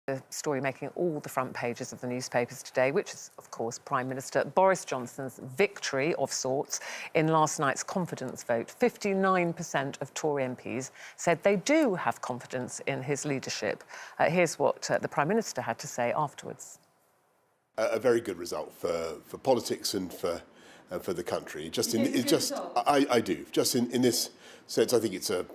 The story making all the front pages of the newspapers today, which is, of course, Prime Minister Boris Johnson's victory of sorts in last night's confidence vote. 59% of Tory MPs said they do have confidence in his leadership. Here's what the Prime Minister had to say afterwards. A very good result for politics and for the country. I do. Just in this sense, I think it's a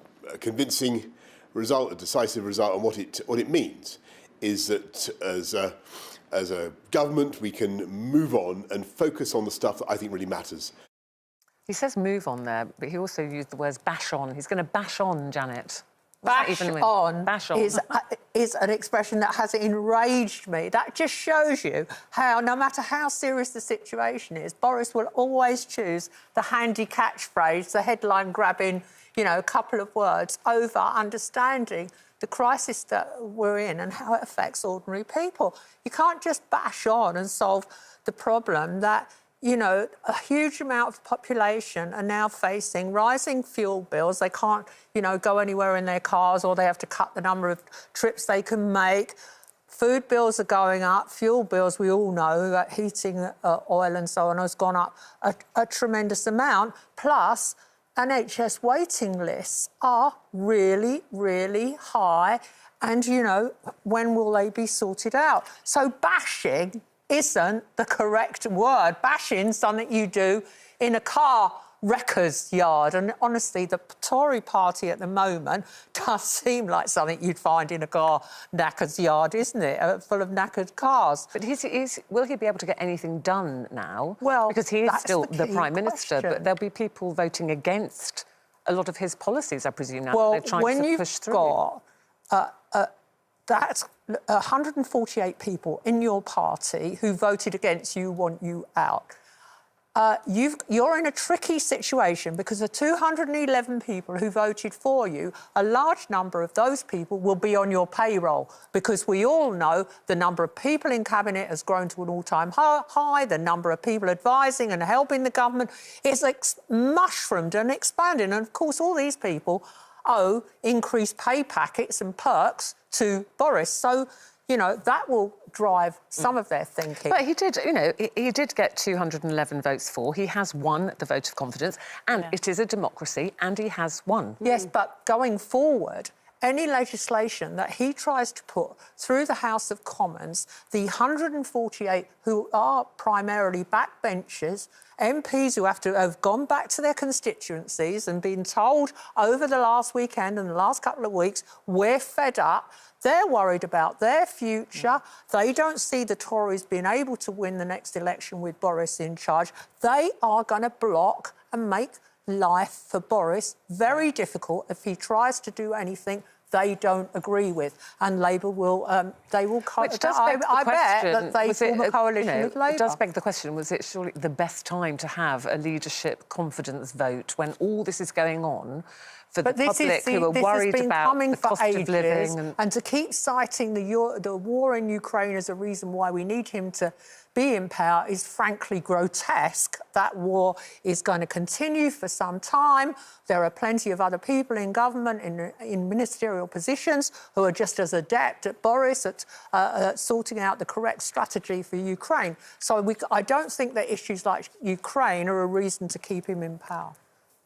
convincing result, a decisive result, and what it means is that as a government we can move on and focus on the stuff that I think really matters. He says move on there, but he also used the words bash on. He's going to bash on, Janet. Bash on is an expression that has enraged me. That just shows you how, no matter how serious the situation is, Boris will always choose the handy catchphrase, the headline-grabbing, couple of words, over understanding the crisis that we're in and how it affects ordinary people. You can't just bash on and solve the problem that, a huge amount of population are now facing rising fuel bills. They can't, go anywhere in their cars, or they have to cut the number of trips they can make. Food bills are going up. Fuel bills, we all know, that heating oil and so on has gone up a tremendous amount. Plus, NHS waiting lists are really, really high. And, when will they be sorted out? So bashing isn't the correct word. Bashing's something you do in a car wrecker's yard. And honestly, the Tory party at the moment does seem like something you'd find in a car knacker's yard, isn't it? Full of knackered cars. But will he be able to get anything done now? Well, because he is still the Prime Minister, question. But there'll be people voting against a lot of his policies, I presume, now well, that they're trying to push through. Well, when you've got that's 148 people in your party who voted against you, want you out. You're in a tricky situation because the 211 people who voted for you, a large number of those people will be on your payroll, because we all know the number of people in Cabinet has grown to an all-time high, the number of people advising and helping the government is mushroomed and expanding. And, of course, all these people owe increased pay packets and perks to Boris. So, that will drive some of their thinking. But he did, he did get 211 votes for. He has won the vote of confidence, and it is a democracy, and he has won. Yes, but going forward, any legislation that he tries to put through the House of Commons, the 148 who are primarily backbenchers, MPs who have gone back to their constituencies and been told over the last weekend and the last couple of weeks, we're fed up. They're worried about their future. They don't see the Tories being able to win the next election with Boris in charge. They are going to block and make life for Boris very difficult if he tries to do anything they don't agree with. And Labour will, I bet that they form a coalition with Labour. It does beg the question, was it surely the best time to have a leadership confidence vote when all this is going on for the public who are worried about the cost of living? And to keep citing the war in Ukraine as a reason why we need him to be in power is frankly grotesque. That war is going to continue for some time. There are plenty of other people in government, in ministerial positions, who are just as adept at Boris at sorting out the correct strategy for Ukraine. So I don't think that issues like Ukraine are a reason to keep him in power.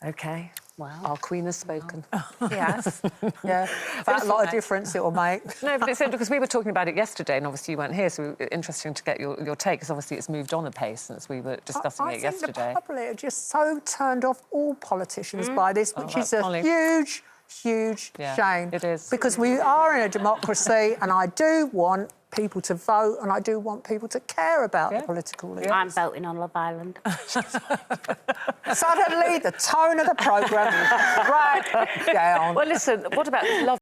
OK. Wow. Our Queen has spoken. Yes. Yeah. That lot of difference it will make. No, but it's because we were talking about it yesterday, and obviously you weren't here, so interesting to get your take, because obviously it's moved on a pace since we were discussing it yesterday. I think the public are just so turned off all politicians by this, which is a huge shame. It is. Because we are in a democracy, and I do want people to vote, and I do want people to care about the political leaders. I'm voting on Love Island. Suddenly, the tone of the programme is dragged down. Well, listen, what about Love